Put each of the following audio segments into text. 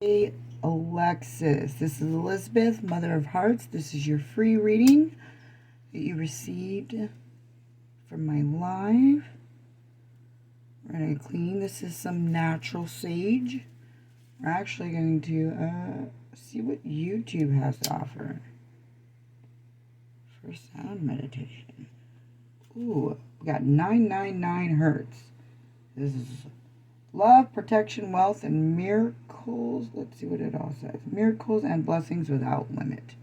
Hey, Alexis, this is Elizabeth, Mother of Hearts. This is your free reading that you received from my live. We're going to clean. This is some natural sage. We're actually going to see what YouTube has to offer for sound meditation. Ooh, we got 999 hertz. This is love, protection, wealth, and miracles. Let's see what it all says. Miracles and blessings without limit.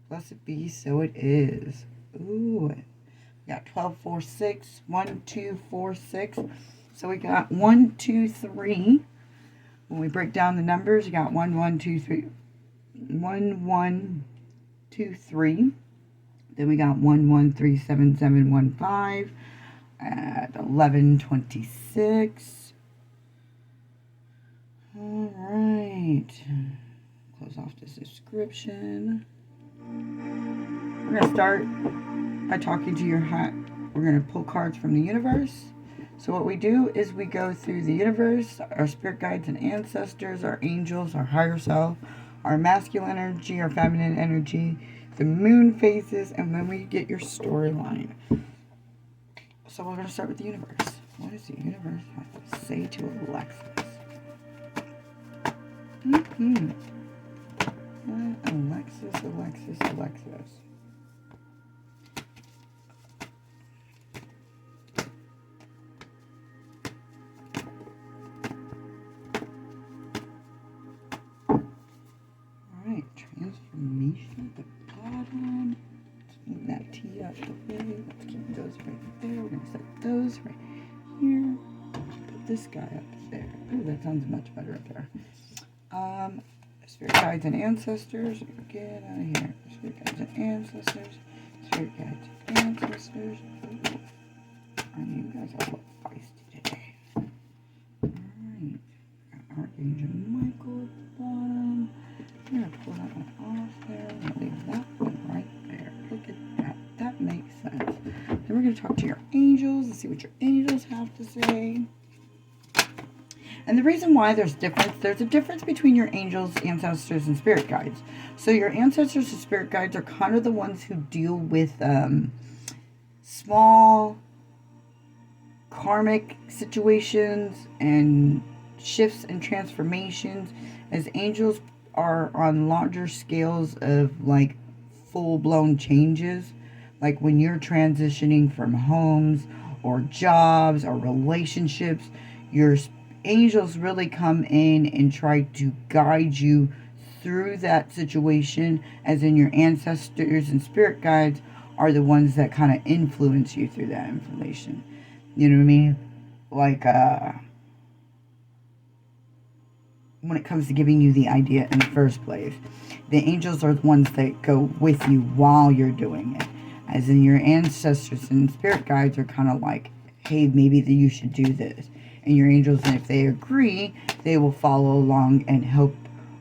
Blessed be, so it is. Ooh, we got 1246, 1246. So we got 123. When we break down the numbers, you got 1123. 1123. Then we got 113715 at 1126. All right. Close off the subscription. We're going to start by talking to your heart. We're going to pull cards from the universe. So what we do is we go through the universe, our spirit guides and ancestors, our angels, our higher self, our masculine energy, our feminine energy, the moon phases, and then we get your storyline. So we're going to start with the universe. What does the universe have to say to Alexis? Alexis. Alright, transformation at the bottom. Let's move that T out the way. Let's keep those right there. We're going to set those right here. Put this guy up there. Oh, that sounds much better up there. Spirit guides and ancestors. Get out of here. Spirit guides and ancestors. Spirit guides and ancestors. Ooh. And you guys are a little feisty today. Alright. Archangel Michael at the bottom. I'm going to pull that one off there. I'm going to leave that one right there. Look at that. That makes sense. Then we're going to talk to your angels and see what your angels have to say. And the reason why there's a difference between your angels, ancestors, and spirit guides. So your ancestors and spirit guides are kind of the ones who deal with small karmic situations and shifts and transformations, as angels are on larger scales of like full-blown changes, like when you're transitioning from homes or jobs or relationships. Your angels really come in and try to guide you through that situation, as in your ancestors and spirit guides are the ones that kind of influence you through that information. You know what I mean? Like, when it comes to giving you the idea in the first place, the angels are the ones that go with you while you're doing it. As in your ancestors and spirit guides are kind of like, hey, maybe you should do this. And your angels, and if they agree, they will follow along and help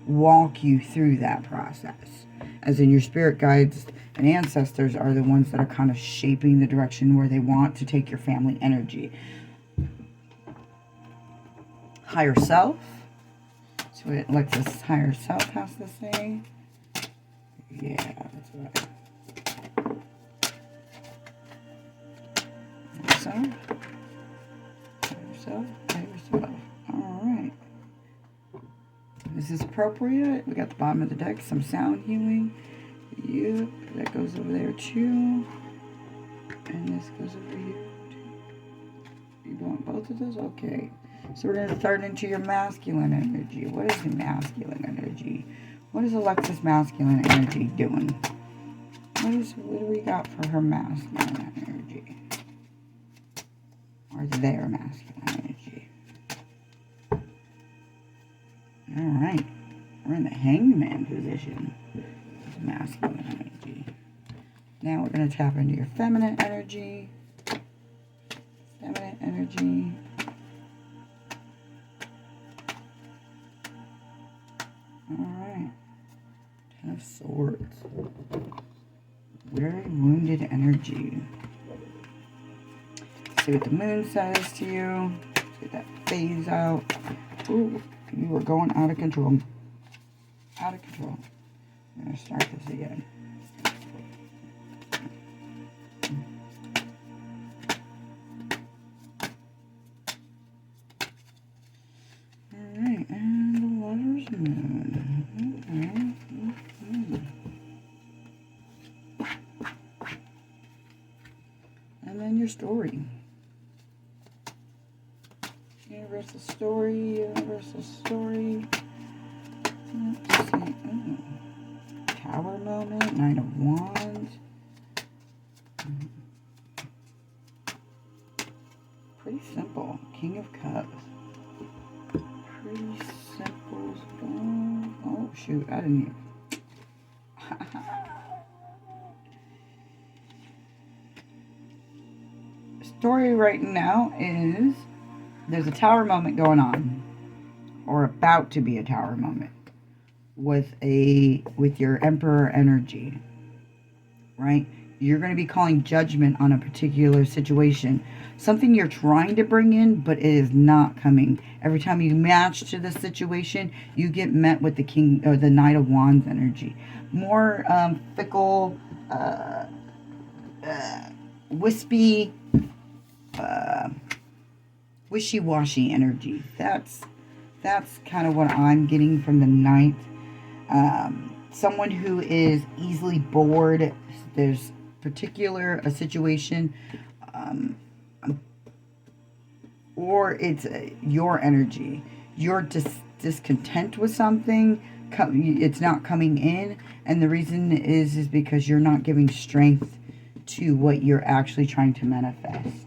walk you through that process. As in your spirit guides and ancestors are the ones that are kind of shaping the direction where they want to take your family energy. Higher self. So what Alexis' higher self has to say. Yeah, that's right. So, alright. This is appropriate. We got the bottom of the deck, some sound healing. Yep, that goes over there too. And this goes over here too. You want both of those? Okay. So we're going to start into your masculine energy. What is the masculine energy? What is Alexis' masculine energy doing? What do we got for her masculine energy? Or their masculine energy? Alright. We're in the hangman position. Masculine energy. Now we're going to tap into your feminine energy. Feminine energy. Alright. Ten of Swords. Very wounded energy. See what the moon says to you. Let's get that phase out. Ooh, You are going out of control. Out of control. I'm going to start this again. Alright, and the Lover's Moon. And then your story. Universal story, universal story. Let's see. Oh. Tower moment, Knight of Wands. Pretty simple. King of Cups. Pretty simple. Oh, shoot. I didn't even. Story right now is there's a tower moment going on, or about to be a tower moment with your Emperor energy, right? You're going to be calling judgment on a particular situation, something you're trying to bring in, but it is not coming. Every time you match to the situation, you get met with the King or the Knight of Wands energy. More fickle, wispy, wishy-washy energy. That's kind of what I'm getting from the Knight. Someone who is easily bored. There's a situation, or it's your energy. You're discontent with something. It's not coming in, and the reason is because you're not giving strength to what you're actually trying to manifest.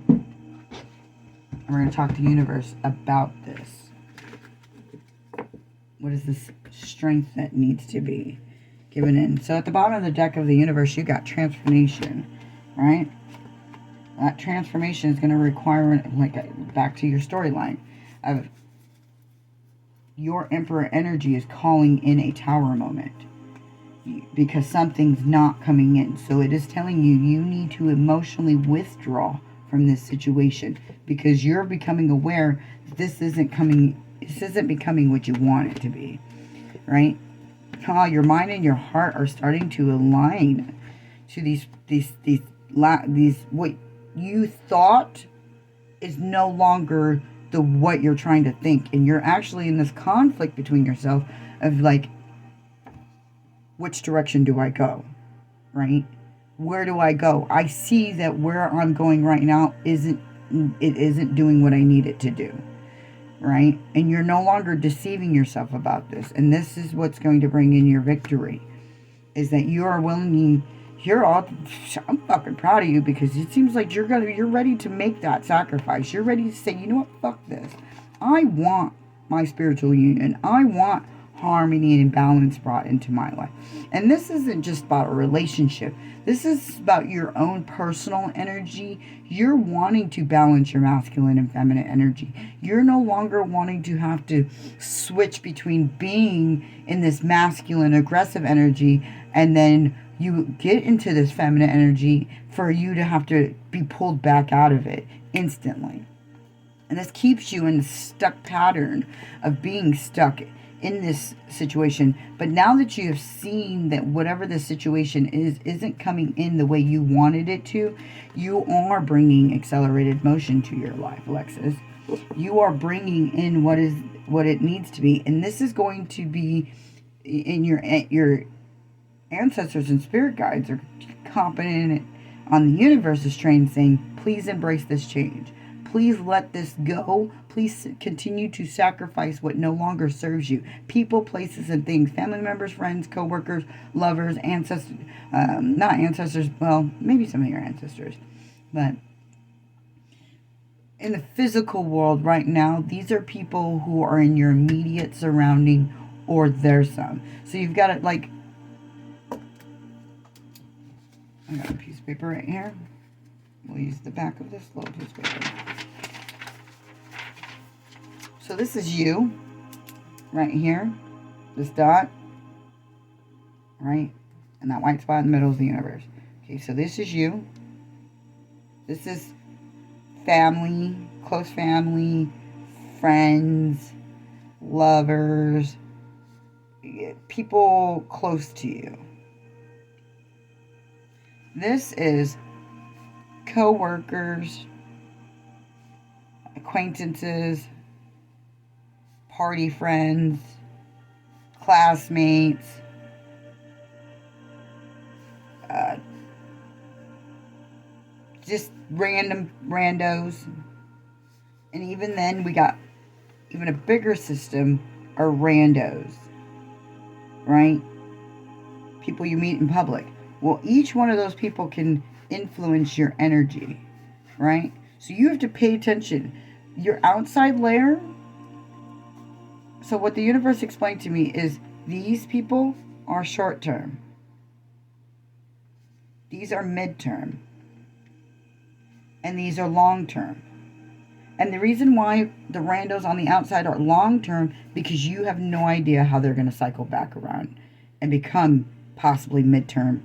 And we're going to talk to the universe about this. What is this strength that needs to be given in? So at the bottom of the deck of the universe, you got transformation, right? That transformation is going to require, like, back to your storyline of your Emperor energy is calling in a tower moment because something's not coming in. So it is telling you need to emotionally withdraw from this situation because you're becoming aware that this isn't becoming what you want it to be, right? Your mind and your heart are starting to align to these what you thought is no longer what you're trying to think, and you're actually in this conflict between yourself of like, which direction do I go, right? Where do I go? I see that where I'm going right now isn't doing what I need it to do, right? And you're no longer deceiving yourself about this. And this is what's going to bring in your victory, is that you are willing. I'm fucking proud of you because it seems like you're ready to make that sacrifice. You're ready to say, you know what, fuck this. I want my spiritual union. I want harmony and balance brought into my life. And this isn't just about a relationship. This is about your own personal energy. You're wanting to balance your masculine and feminine energy. You're no longer wanting to have to switch between being in this masculine aggressive energy and then you get into this feminine energy for you to have to be pulled back out of it instantly. And this keeps you in a stuck pattern of being stuck in this situation. But now that you have seen that whatever the situation isn't coming in the way you wanted it to, you are bringing accelerated motion to your life, Alexis. You are bringing in what it needs to be. And this is going to be in your ancestors and spirit guides are competent on the universe's train saying, please embrace this change. Please let this go. Please continue to sacrifice what no longer serves you. People, places, and things. Family members, friends, co-workers, lovers, ancestors. Not ancestors. Well, maybe some of your ancestors. But in the physical world right now, these are people who are in your immediate surrounding or there's some. So you've got it like... I got a piece of paper right here. We'll use the back of this little piece of paper. So this is you, right here, this dot, right? And that white spot in the middle is the universe. Okay, so this is you. This is family, close family, friends, lovers, people close to you. This is co-workers, acquaintances, party friends, classmates, just random randos. And even then, we got even a bigger system are randos, right? People you meet in public. Well, each one of those people can influence your energy, right? So you have to pay attention. Your outside layer. So what the universe explained to me is these people are short term. These are midterm. And these are long term. And the reason why the randos on the outside are long term, because you have no idea how they're going to cycle back around and become possibly midterm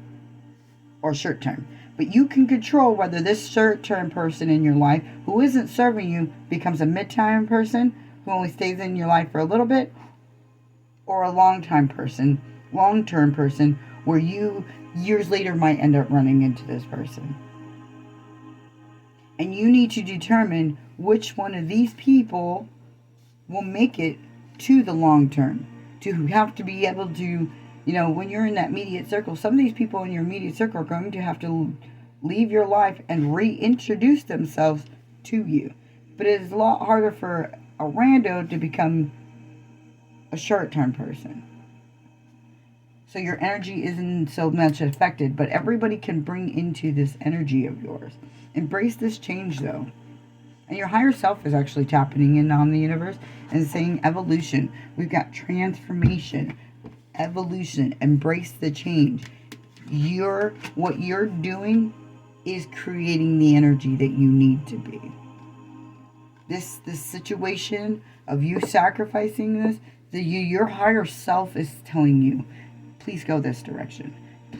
or short term. But you can control whether this short term person in your life who isn't serving you becomes a midterm person who only stays in your life for a little bit, or a long term person where you years later might end up running into this person. And you need to determine which one of these people will make it to the long term. To have to be able to, when you're in that immediate circle, some of these people in your immediate circle are going to have to leave your life and reintroduce themselves to you. But it is a lot harder for a rando to become a short-term person. So your energy isn't so much affected, but everybody can bring into this energy of yours. Embrace this change, though. And your higher self is actually tapping in on the universe and saying evolution. We've got transformation, evolution. Embrace the change. What you're doing is creating the energy that you need to be. This situation of you sacrificing this, your higher self is telling you, please go this direction.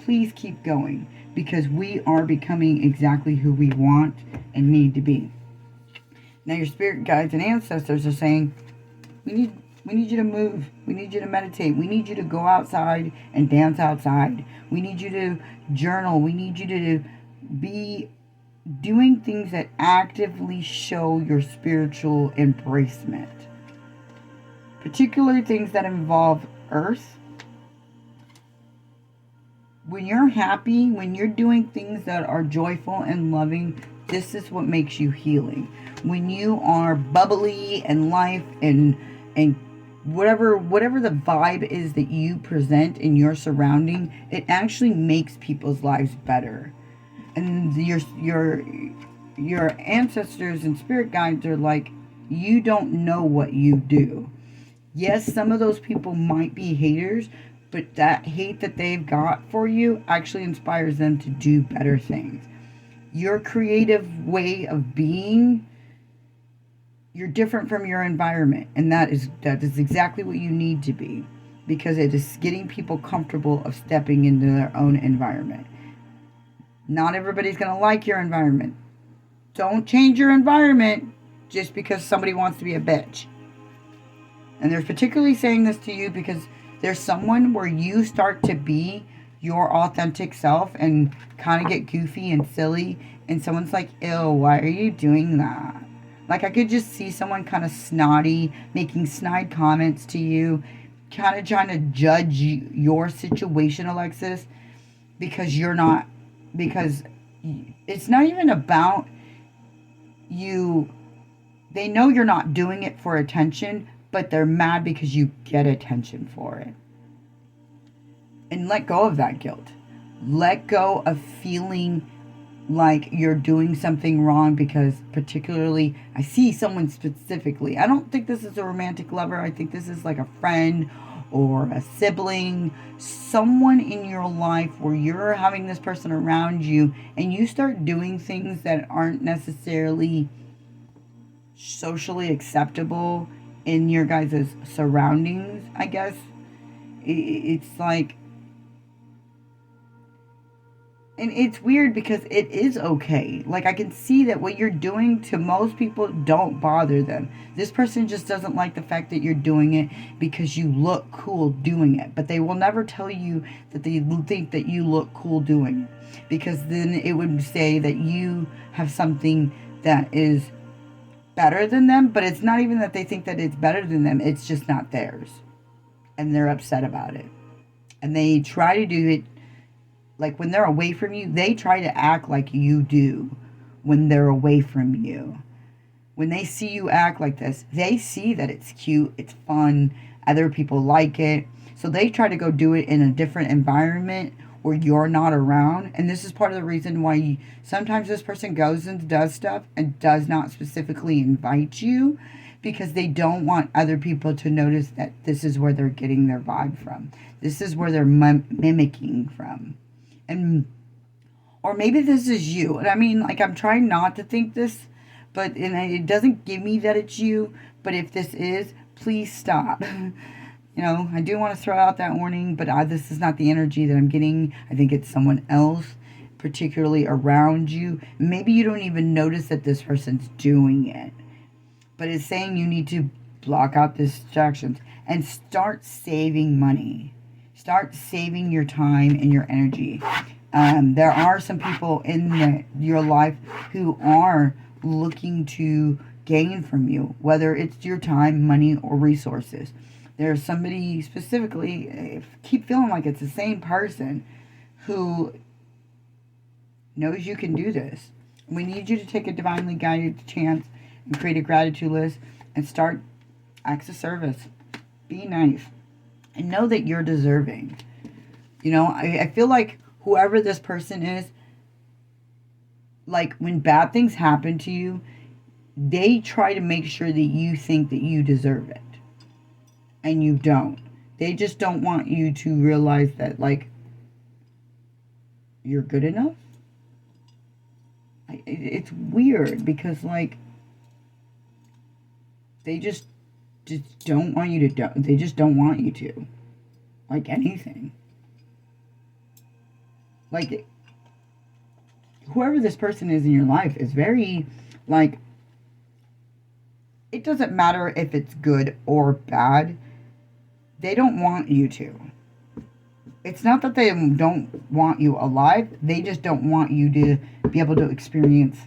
Please keep going, because we are becoming exactly who we want and need to be. Now your spirit guides and ancestors are saying, we need you to move. We need you to meditate. We need you to go outside and dance outside. We need you to journal. We need you to be doing things that actively show your spiritual embracement. Particularly things that involve earth. When you're happy, when you're doing things that are joyful and loving, this is what makes you healing. When you are bubbly and life and whatever the vibe is that you present in your surrounding, it actually makes people's lives better. And your ancestors and spirit guides are like, you don't know what you do. Yes, some of those people might be haters, but that hate that they've got for you actually inspires them to do better things. Your creative way of being, you're different from your environment. And that is exactly what you need to be. Because it is getting people comfortable of stepping into their own environment. Not everybody's going to like your environment. Don't change your environment just because somebody wants to be a bitch. And they're particularly saying this to you because there's someone where you start to be your authentic self and kind of get goofy and silly. And someone's like, ew, why are you doing that? Like I could just see someone kind of snotty, making snide comments to you, kind of trying to judge your situation, Alexis, because it's not even about you. They know you're not doing it for attention, but they're mad because you get attention for it. And let go of that guilt. Let go of feeling like you're doing something wrong, because particularly, I see someone specifically. I don't think this is a romantic lover. I think this is like a friend or a sibling, someone in your life where you're having this person around you and you start doing things that aren't necessarily socially acceptable in your guys' surroundings, I guess. It's like And it's weird because it is okay. Like, I can see that what you're doing to most people don't bother them. This person just doesn't like the fact that you're doing it because you look cool doing it. But they will never tell you that they think that you look cool doing it. Because then it would say that you have something that is better than them. But it's not even that they think that it's better than them. It's just not theirs. And they're upset about it. And they try to do it, like when they're away from you, they try to act like you do when they're away from you. When they see you act like this, they see that it's cute, it's fun, other people like it. So they try to go do it in a different environment where you're not around. And this is part of the reason why sometimes this person goes and does stuff and does not specifically invite you, because they don't want other people to notice that this is where they're getting their vibe from. This is where they're mimicking from. And or maybe this is you. And I mean, like, I'm trying not to think this, but and it doesn't give me that it's you. But if this is, please stop. I do want to throw out that warning, but this is not the energy that I'm getting. I think it's someone else, particularly around you. Maybe you don't even notice that this person's doing it, but it's saying you need to block out distractions and start saving money. Start saving your time and your energy. There are some people in your life who are looking to gain from you, whether it's your time, money, or resources. There's somebody specifically, I keep feeling like it's the same person, who knows you can do this. We need you to take a divinely guided chance and create a gratitude list and start acts of service. Be nice. And know that you're deserving. I feel like whoever this person is, like, when bad things happen to you, they try to make sure that you think that you deserve it. And you don't. They just don't want you to realize that, like, you're good enough. It's weird because, like, they just don't want you to they just don't want you to, like, anything. Like, whoever this person is in your life is very, like, it doesn't matter if it's good or bad, they don't want you to. It's not that they don't want you alive, they just don't want you to be able to experience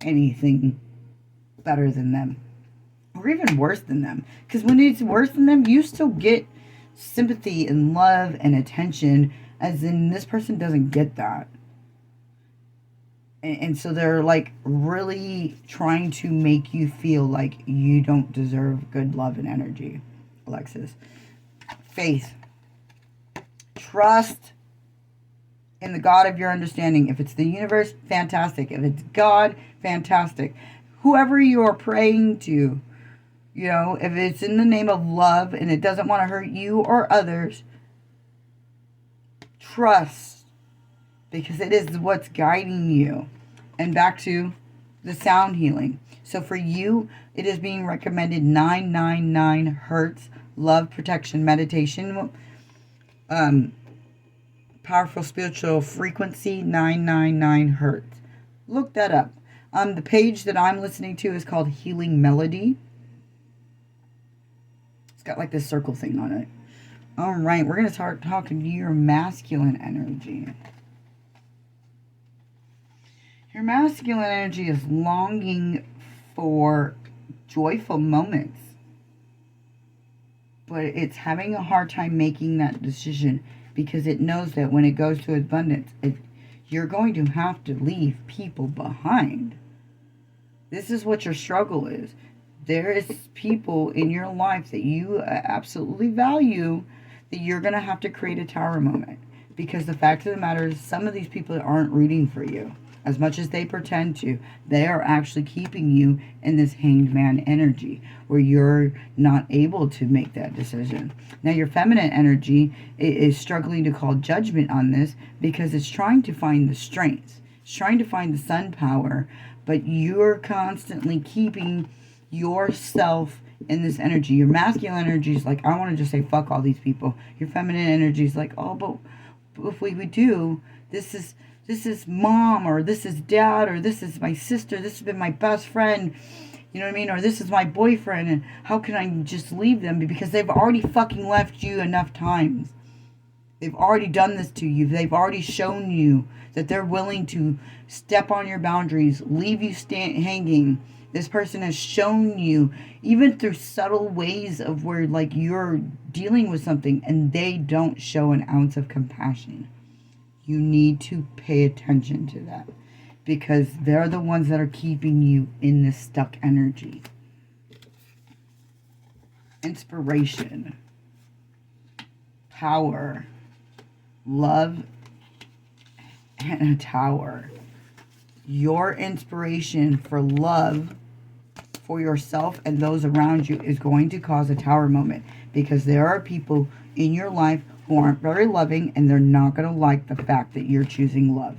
anything better than them. Or even worse than them. Because when it's worse than them, you still get sympathy and love and attention, as in this person doesn't get that. And so they're, like, really trying to make you feel like you don't deserve good love and energy, Alexis. Faith. Trust in the God of your understanding. If it's the universe, fantastic. If it's God, fantastic. Whoever you are praying to, if it's in the name of love and it doesn't want to hurt you or others, trust, because it is what's guiding you. And back to the sound healing. So for you, it is being recommended 999 hertz love protection meditation. Powerful spiritual frequency, 999 hertz. Look that up. The page that I'm listening to is called Healing Melody. It's got, like, this circle thing on it. All right, we're going to start talking to your masculine energy. Your masculine energy is longing for joyful moments, but it's having a hard time making that decision because it knows that when it goes to abundance, you're going to have to leave people behind. This is what your struggle is. There is people in your life that you absolutely value that you're going to have to create a tower moment. Because the fact of the matter is, some of these people aren't rooting for you. As much as they pretend to, they are actually keeping you in this hanged man energy where you're not able to make that decision. Now, your feminine energy is struggling to call judgment on this because it's trying to find the strengths. It's trying to find the sun power, but you're constantly keeping yourself in this energy. Your masculine energy is like, I want to just say fuck all these people. Your feminine energy is like, oh, but if we do, this is this is mom, or this is dad, or this is my sister, this has been my best friend, you know what I mean? Or this is my boyfriend, and how can I just leave them? Because they've already fucking left you enough times. They've already done this to you. They've already shown you that they're willing to step on your boundaries, leave you hanging. This person has shown you, even through subtle ways of where, like, you're dealing with something and they don't show an ounce of compassion. You need to pay attention to that, because they're the ones that are keeping you in this stuck energy. Inspiration, power, love, and a tower. Your inspiration for love for yourself and those around you is going to cause a tower moment, because there are people in your life who aren't very loving, and they're not going to like the fact that you're choosing love,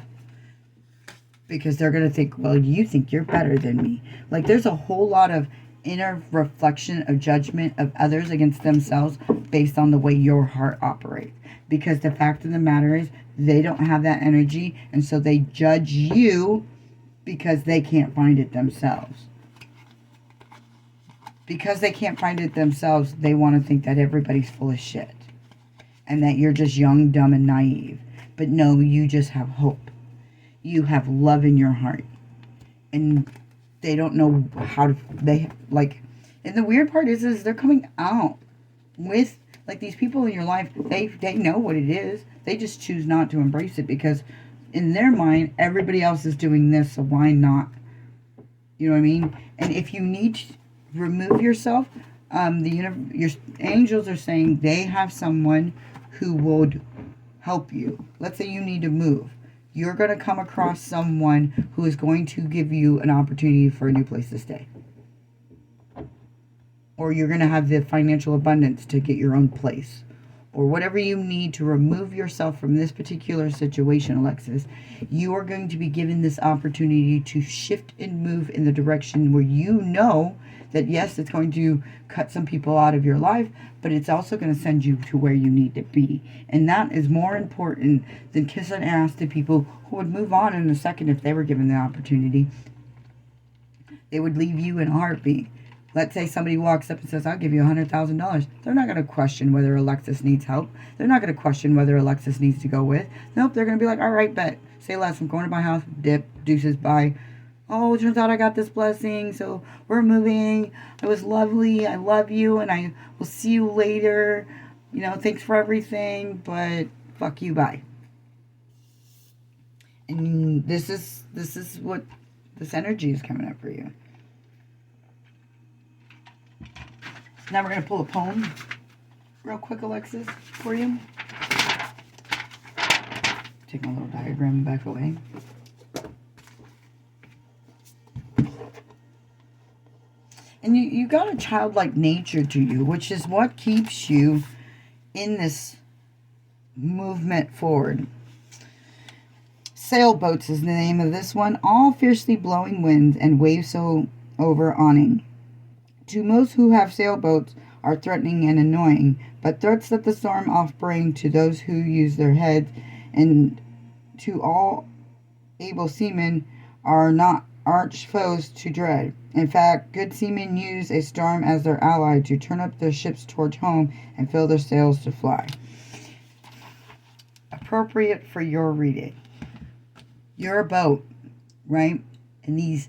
because they're going to think, well, you think you're better than me. Like, there's a whole lot of inner reflection of judgment of others against themselves based on the way your heart operates. Because the fact of the matter is, they don't have that energy, and so they judge you because they can't find it themselves. Because they can't find it themselves, they want to think that everybody's full of shit, and that you're just young, dumb, and naive. But no, you just have hope. You have love in your heart. And they don't know how to, and the weird part is they're coming out with, like, these people in your life, they know what it is. They just choose not to embrace it, because in their mind, everybody else is doing this, so why not? You know what I mean? And if you need to remove yourself, your angels are saying they have someone who would help you. Let's say you need to move. You're going to come across someone who is going to give you an opportunity for a new place to stay. Or you're going to have the financial abundance to get your own place. Or whatever you need to remove yourself from this particular situation, Alexis, you are going to be given this opportunity to shift and move in the direction where you know that, yes, it's going to cut some people out of your life, but it's also going to send you to where you need to be. And that is more important than kissing ass to people who would move on in a second if they were given the opportunity. They would leave you in a heartbeat. Let's say somebody walks up and says, I'll give you $100,000. They're not going to question whether Alexis needs help. They're not going to question whether Alexis needs to go with. Nope, they're going to be like, all right, bet. Say less. I'm going to my house. Dip. Deuces. Bye. Oh, it turns out I got this blessing, so we're moving. It was lovely. I love you, and I will see you later. You know, thanks for everything, but fuck you. Bye. And this is what this energy is coming up for you. Now we're going to pull a poem real quick, Alexis, for you. Take my little diagram back away. And you got a childlike nature to you, which is what keeps you in this movement forward. Sailboats is the name of this one. All fiercely blowing winds and waves so over awning. To most who have sailboats are threatening and annoying, but threats that the storm oft bring to those who use their heads, and to all able seamen are not arch foes to dread. In fact, good seamen use a storm as their ally to turn up their ships towards home and fill their sails to fly. Appropriate for your reading. You're a boat, right? And these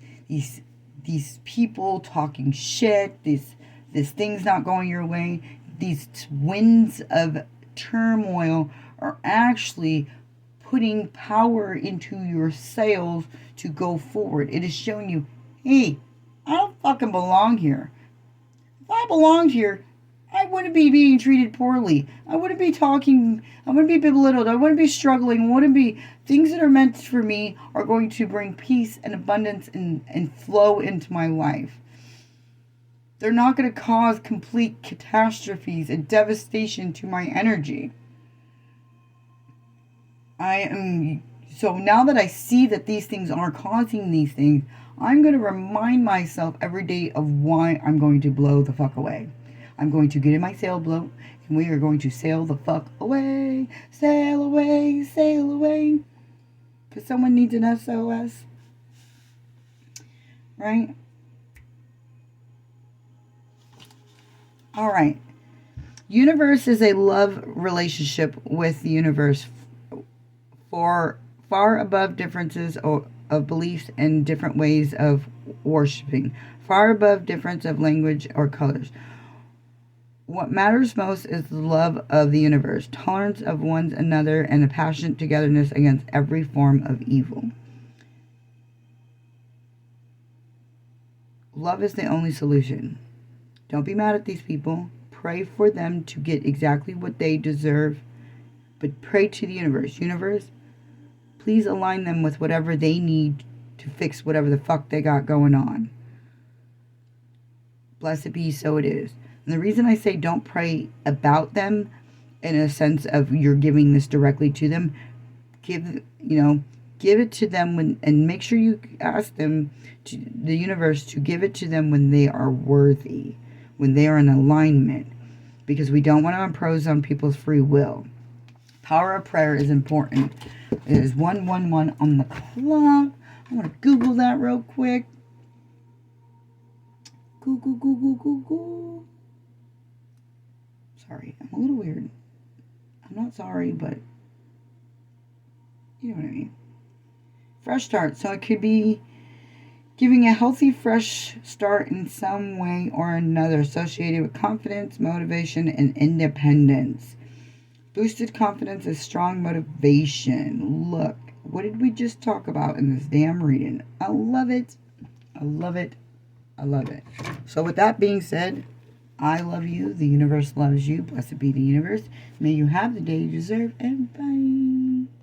people talking shit, this thing's not going your way, these winds of turmoil are actually putting power into your sails to go forward. It is showing you, hey, I don't fucking belong here. If I belonged here, I wouldn't be being treated poorly. I wouldn't be talking, I wouldn't be belittled, I wouldn't be struggling, I wouldn't be, things that are meant for me are going to bring peace and abundance and flow into my life. They're not going to cause complete catastrophes and devastation to my energy. So now that I see that these things are causing these things, I'm going to remind myself every day of why I'm going to blow the fuck away. I'm going to get in my sailboat, and we are going to sail the fuck away. Sail away, sail away. Because someone needs an SOS. Right? All right. Universe is a love relationship with the universe for far above differences of beliefs and different ways of worshiping, far above difference of language or colors. What matters most is the love of the universe, tolerance of one another, and a passionate togetherness against every form of evil. Love is the only solution. Don't be mad at these people. Pray for them to get exactly what they deserve. But pray to the universe. Universe, please align them with whatever they need to fix whatever the fuck they got going on. Blessed be, so it is. And the reason I say don't pray about them in a sense of you're giving this directly to them, give it to them and make sure you ask them, to the universe, to give it to them when they are worthy, when they are in alignment, because we don't want to impose on people's free will. Power of prayer is important. It is 111 on the clock. I want to Google that real quick. Google. Sorry, I'm a little weird. I'm not sorry, but you know what I mean. Fresh start. So it could be giving a healthy, fresh start in some way or another associated with confidence, motivation, and independence. Boosted confidence is strong motivation. Look, what did we just talk about in this damn reading? I love it. I love it. I love it. So with that being said, I love you. The universe loves you. Blessed be the universe. May you have the day you deserve. And bye.